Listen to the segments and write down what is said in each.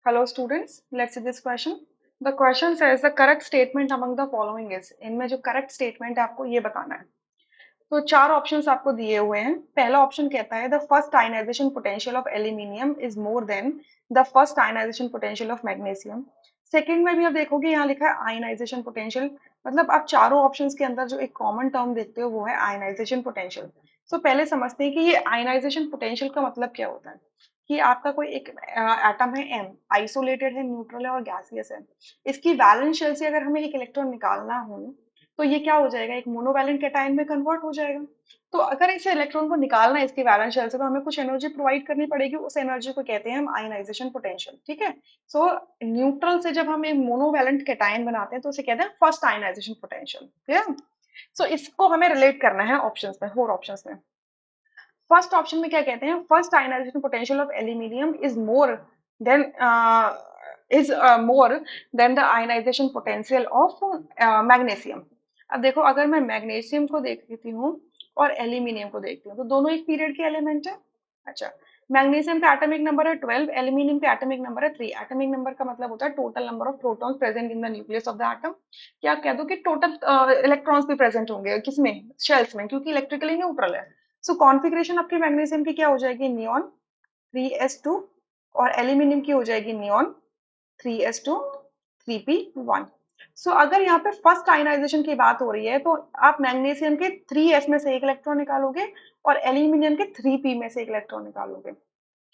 Hello students, let's see this question. The question says the correct statement among the following is. इनमें जो correct statement है आपको ये बताना है. तो चार ऑप्शंस आपको दिए हुए हैं. पहला ऑप्शन कहता है the first ionization potential of aluminium is more than the first ionization potential of magnesium. Second में भी आप देखोगे यहाँ लिखा है आयनाइजेशन पोटेंशियल. मतलब आप चारों ऑप्शंस के अंदर जो एक कॉमन टर्म देखते हो वो है आयनाइजेशन पोटेंशियल. तो पहले समझते हैं कि ये आयनाइजेशन पोटेंशियल का मतलब क्या होता है. कि आपका कोई एक एटम है एम, आइसोलेटेड है, न्यूट्रल है और गैसियस है. इसकी वैलेंस शेल से अगर हमें एक इलेक्ट्रॉन निकालना हो तो ये क्या हो जाएगा, एक मोनोवैलेंट कैटायन में कन्वर्ट हो जाएगा. तो अगर इसे इलेक्ट्रॉन को निकालना है इसकी वैलेंस शेल से तो हमें कुछ एनर्जी प्रोवाइड करनी पड़ेगी. उस एनर्जी को कहते हैं हम आयनाइजेशन पोटेंशियल. ठीक है. सो न्यूट्रल से जब हम एक मोनोवैलेंट कैटायन बनाते हैं तो उसे कहते हैं फर्स्ट आयनाइजेशन पोटेंशियल. क्लियर. सो इसको हमें रिलेट करना है ऑप्शंस में, 4 ऑप्शंस में. फर्स्ट ऑप्शन में क्या कहते हैं, first ionization potential of aluminium is more than more than the ionisation potential of magnesium. अब देखो अगर मैं मैग्नीशियम को देखती हूँ और एल्यूमिनियम को देखती हूँ तो दोनों एक पीरियड के एलिमेंट है. अच्छा, मैग्नीशियम का एटॉमिक नंबर है 12, एल्यूमिनियम का एटॉमिक नंबर है 3. एटॉमिक नंबर का मतलब होता है total number of protons present in the nucleus of the atom. क्या कह दो कि टोटल इलेक्ट्रॉन्स भी प्रेजेंट होंगे किसमें, शेल्स में, क्योंकि इलेक्ट्रिकली न्यूट्रल है. सो कॉन्फ़िगरेशन आपकी मैग्नीशियम की क्या हो जाएगी, नियॉन 3s2, और एल्यूमिनियम की हो जाएगी नियॉन 3s2 3p1. सो अगर यहाँ पे फर्स्ट आयनाइजेशन की बात हो रही है तो आप मैग्नीशियम के 3s में से एक इलेक्ट्रॉन निकालोगे और एल्यूमिनियम के 3p में से एक इलेक्ट्रॉन निकालोगे.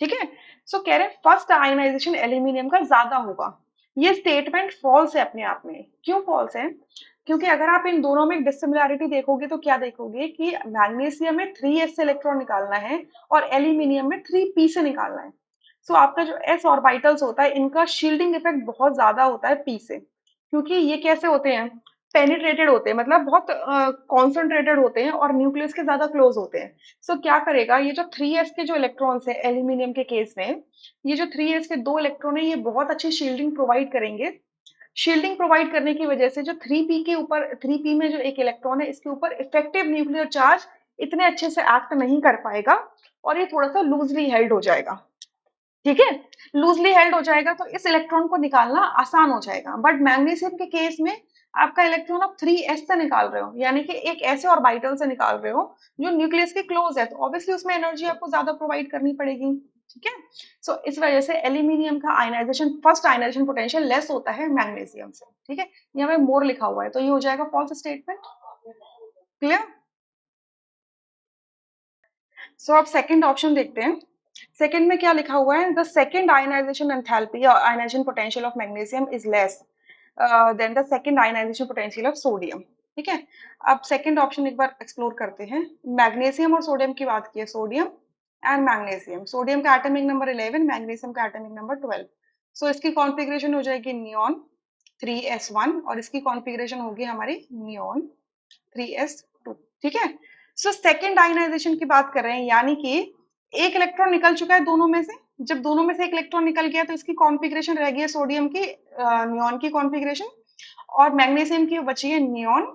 ठीक है. सो कह रहे फर्स्ट आयनाइजेशन एल्यूमिनियम का ज्यादा होगा. ये स्टेटमेंट फॉल्स है अपने आप में. क्यों फॉल्स है, क्योंकि अगर आप इन दोनों में डिसिमिलैरिटी देखोगे तो क्या देखोगे कि मैग्नीशियम में 3s से इलेक्ट्रॉन निकालना है और एल्यूमिनियम में 3p से निकालना है. सो आपका जो s ऑर्बिटल्स होता है इनका शील्डिंग इफेक्ट बहुत ज्यादा होता है p से, क्योंकि ये कैसे होते हैं, पेनिट्रेटेड होते हैं, मतलब बहुत कॉन्सेंट्रेटेड होते हैं और न्यूक्लियस के ज्यादा क्लोज होते हैं. सो क्या करेगा, ये जो 3s के जो इलेक्ट्रॉन्स है एल्यूमिनियम के केस में, ये जो 3s के दो इलेक्ट्रॉन है ये बहुत अच्छी शील्डिंग प्रोवाइड करेंगे. शील्डिंग प्रोवाइड करने की वजह से जो 3p के ऊपर, 3p में जो एक इलेक्ट्रॉन है इसके ऊपर इफेक्टिव न्यूक्लियर चार्ज इतने अच्छे से एक्ट नहीं कर पाएगा और ये थोड़ा सा लूजली हेल्ड हो जाएगा. ठीक है. लूजली हेल्ड हो जाएगा तो इस इलेक्ट्रॉन को निकालना आसान हो जाएगा. बट मैग्नीशियम के केस में आपका इलेक्ट्रॉन आप 3s से निकाल रहे हो, यानी कि एक ऐसे ऑर्बिटल से निकाल रहे हो जो न्यूक्लियस के क्लोज है, तो ऑब्वियसली उसमें एनर्जी आपको ज्यादा प्रोवाइड करनी पड़ेगी. ठीक है. सो इस वजह से एल्यूमिनियम का ionisation, first ionization potential less होता है मैग्नीशियम से. ठीक है. यहाँ पे मोर लिखा हुआ है तो ये हो जाएगा फॉल्स स्टेटमेंट. क्लियर. सो अब सेकंड ऑप्शन देखते हैं. सेकंड में क्या लिखा हुआ है, the second ionisation enthalpy or ionisation potential of magnesium is less than the second ionisation potential of sodium. ठीक है. अब सेकंड ऑप्शन एक बार एक्सप्लोर करते हैं. मैग्नीशियम और सोडियम की बात की है, सोडियम एंड मैग्नीशियम. सोडियम का एटॉमिक नंबर 11, मैग्नीशियम का एटॉमिक नंबर 12. सो इसकी कॉन्फ़िगरेशन हो जाएगी नियॉन 3s1 और इसकी कॉन्फ़िगरेशन होगी हमारी नियॉन 3s2. ठीक है. सो सेकंड आयनाइजेशन की बात कर रहे हैं, यानी कि एक इलेक्ट्रॉन निकल चुका है दोनों में से. जब दोनों में से एक इलेक्ट्रॉन निकल गया तो इसकी कॉन्फ़िगरेशन रह गई है सोडियम की, नियॉन की कॉन्फ़िगरेशन, और मैग्नीशियम की बची है नियॉन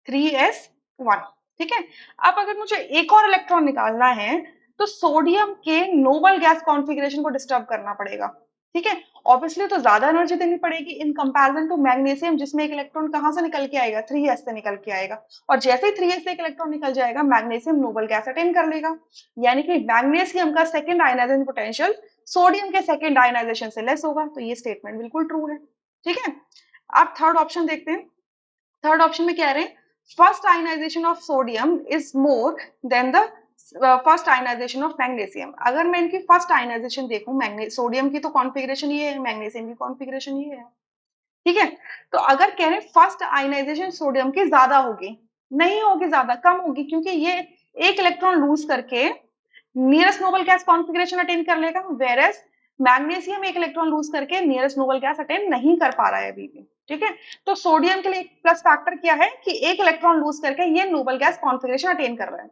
3s1. ठीक है. अब अगर मुझे एक और इलेक्ट्रॉन निकालना है तो सोडियम के नोबल गैस कॉन्फ़िगरेशन को डिस्टर्ब करना पड़ेगा. ठीक है. ऑब्वियसली तो ज्यादा एनर्जी देनी पड़ेगी इन कंपैरिजन टू मैग्नीशियम, जिसमें एक इलेक्ट्रॉन कहां से निकल के आएगा, 3s से निकल के आएगा. और जैसे ही 3s से एक इलेक्ट्रॉन निकल जाएगा मैग्नीशियम नोबल गैस अटेन कर लेगा. यानी कि मैग्नीशियम का सेकंड आयनाइजेशन पोटेंशियल सोडियम के सेकंड आयनाइजेशन से लेस होगा. तो ये स्टेटमेंट बिल्कुल ट्रू है. ठीक है. आप थर्ड ऑप्शन देखते हैं. थर्ड ऑप्शन में कह रहे हैं first ionisation of sodium is more than the first ionisation of magnesium. अगर मैं इनकी फर्स्ट आयनाइजेशन देखूं, सोडियम की तो कॉन्फ़िगरेशन ये है, मैग्नीशियम की कॉन्फ़िगरेशन ये है. ठीक है. तो अगर कह रहे हैं फर्स्ट आयनाइजेशन सोडियम की ज्यादा होगी, नहीं होगी, ज्यादा कम होगी, क्योंकि ये एक इलेक्ट्रॉन लूज करके nearest noble gas configuration attain कर लेगा, वेरएस मैग्नीशियम एक इलेक्ट्रॉन लूज करके नियरेस्ट नोबल गैस अटेन नहीं कर पा रहा है अभी भी. ठीक है. तो सोडियम के लिए प्लस फैक्टर क्या है कि एक इलेक्ट्रॉन लूज करके ये नोबल गैस कॉन्फ़िगरेशन अटेन कर रहा है.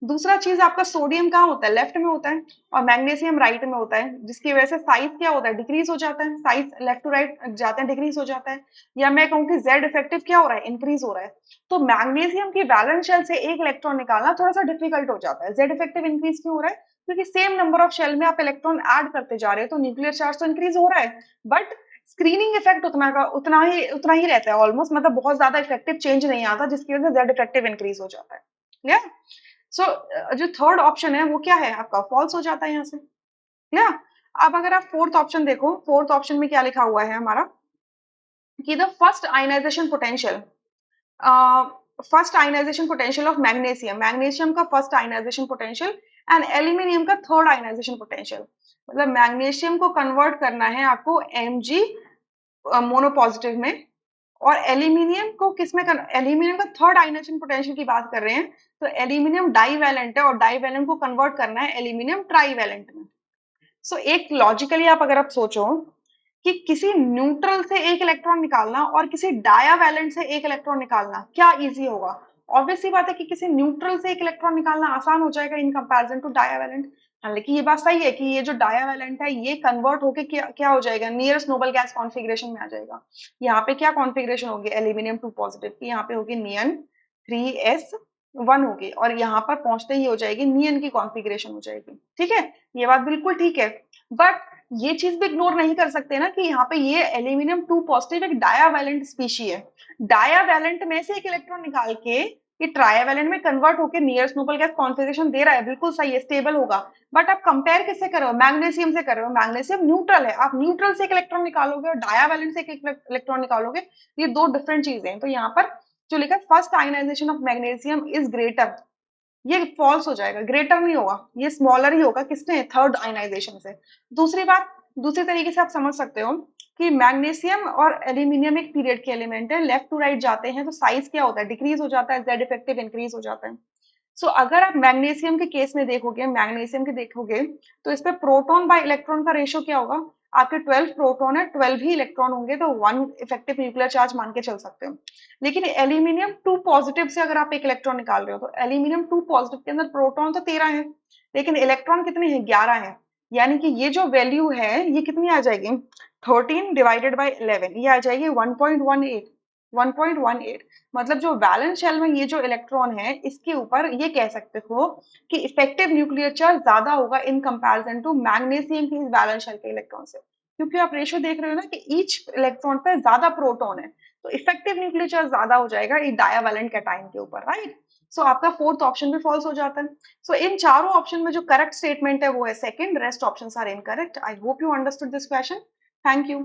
दूसरा चीज, आपका सोडियम कहाँ होता है, लेफ्ट में होता है, और मैग्नीशियम राइट में होता है, जिसकी वजह से साइज क्या होता है, डिक्रीज हो जाता है. साइज लेफ्ट टू राइट जाते हैं, डिक्रीज हो जाता है. या मैं कहूँ कि जेड इफेक्टिव क्या हो रहा है, इंक्रीज हो रहा है. तो मैग्नीशियम की वैलेंस शेल से एक इलेक्ट्रॉन निकालना थोड़ा सा डिफिकल्ट हो जाता है. जेड इफेक्टिव इंक्रीज क्यों हो रहा है, क्योंकि सेम नंबर ऑफ शेल में आप इलेक्ट्रॉन ऐड करते जा रहे हो तो न्यूक्लियर चार्ज तो इंक्रीज हो रहा है, बट स्क्रीनिंग इफेक्ट उतना ही रहता है ऑलमोस्ट, मतलब बहुत ज्यादा इफेक्टिव चेंज नहीं आता, जिसकी वजह से जेड इफेक्टिव इंक्रीज हो जाता है। क्लियर? सो जो थर्ड ऑप्शन है वो क्या है आपका, फॉल्स हो जाता है यहाँ से। क्लियर? अब अगर आप फोर्थ ऑप्शन देखो, फोर्थ ऑप्शन में क्या लिखा हुआ है हमारा कि the first ionization potential, first ionization potential of magnesium, magnesium का first ionization potential and aluminium का थर्ड आयनाइजेशन पोटेंशियल, मतलब मैग्नीशियम को कन्वर्ट करना है आपको Mg मोनोपॉजिटिव में, और एल्यूमिनियम को किसमें एल्यूमिनियम का थर्ड आयनाइजेशन पोटेंशियल की बात कर रहे हैं, तो एल्यूमिनियम डाईवैलेंट है और डाईवैलेंट को कन्वर्ट करना है एल्यूमिनियम ट्राईवैलेंट में। सो एक लॉजिकली अगर आप सोचो कि किसी न्यूट्रल से एक इलेक्ट्रॉन निकालना और किसी डायावैलेंट से एक इलेक्ट्रॉन निकालना क्या इजी होगा, ऑब्वियस सी बात है कि किसी न्यूट्रल से एक इलेक्ट्रॉन निकालना आसान हो जाएगा इन कंपैरिजन टू डायावैलेंट। हाँ, लेकिन ये बात सही है कि ये जो डायावैलेंट है ये कन्वर्ट होके क्या हो जाएगा, नियरेस्ट नोबल गैस कॉन्फ़िगरेशन में आ जाएगा। यहाँ पे क्या कॉन्फ़िगरेशन होगी एल्यूमिनियम 2 पॉजिटिव की, यहाँ पे होगी नियन 3s1 होगी, और यहाँ पर पहुंचते ही हो जाएगी नियन की कॉन्फ़िगरेशन हो जाएगी। ठीक है, ये बात बिल्कुल ठीक है, बट ये चीज भी इग्नोर नहीं कर सकते ना कि यहाँ पे ये एल्यूमिनियम 2 पॉजिटिव एक डायावैलेंट स्पीशी है, डायावैलेंट में से एक इलेक्ट्रॉन निकाल के ये ट्रायावैलेंट में कन्वर्ट होकर नियरेस्ट नोबल गैस कॉन्फ़िगरेशन दे रहा है, बिल्कुल सही है, स्टेबल होगा। बट आप कंपेयर किससे कर रहे हो, मैग्नीशियम से कर रहे हो, मैग्नीशियम न्यूट्रल है, आप न्यूट्रल से एक इलेक्ट्रॉन निकालोगे और डायावैलेंट से एक इलेक्ट्रॉन निकालोगे, ये दो डिफरेंट चीजें हैं। तो यहाँ पर जो लिखा है first ionisation of magnesium is greater, ये फॉल्स हो जाएगा, ग्रेटर नहीं होगा, ये स्मॉलर ही होगा, किसने, थर्ड आयनाइजेशन से। दूसरी बात, दूसरी तरीके से आप समझ सकते हो कि मैग्नीशियम और एल्यूमिनियम एक पीरियड के एलिमेंट है, लेफ्ट टू राइट जाते हैं तो साइज क्या होता है, डिक्रीज हो जाता है, जेड इफेक्टिव इंक्रीज हो जाता है। सो अगर आप मैग्नीशियम के केस में देखोगे, मैग्नीशियम के देखोगे तो इस पे प्रोटॉन बाय इलेक्ट्रॉन का रेशियो क्या होगा, आपके 12 प्रोटॉन है, 12 ही इलेक्ट्रॉन होंगे, तो 1 इफेक्टिव न्यूक्लियर चार्ज मान के चल सकते हो। लेकिन एल्यूमिनियम 2 पॉजिटिव से अगर आप एक इलेक्ट्रॉन निकाल रहे हो तो एल्यूमिनियम 2 पॉजिटिव के अंदर प्रोटॉन तो 13 है, लेकिन इलेक्ट्रॉन कितने हैं, 11 है। यानी कि ये जो वैल्यू है ये कितनी आ जाएगी, 13 डिवाइडेड बाई 11, ये आ जाएगी 1.18, 1.18। मतलब जो वैलेंस शेल में ये जो इलेक्ट्रॉन है इसके ऊपर ये कह सकते हो कि इफेक्टिव न्यूक्लियर चार्ज ज्यादा होगा इन कंपैरिजन टू मैग्नीशियम की इस वैलेंस शेल के इलेक्ट्रॉन से, क्योंकि आप रेशियो देख रहे हो ना कि ईच इलेक्ट्रॉन पे ज्यादा प्रोटॉन है, तो इफेक्टिव न्यूक्लियर चार्ज ज्यादा हो जाएगा एक डायावैलेंट कैटायन के ऊपर, राइट। सो आपका फोर्थ ऑप्शन भी फॉल्स हो जाता है। सो इन चारों ऑप्शन में जो करेक्ट स्टेटमेंट है वो है second, rest options are incorrect. I hope you understood this question. Thank you.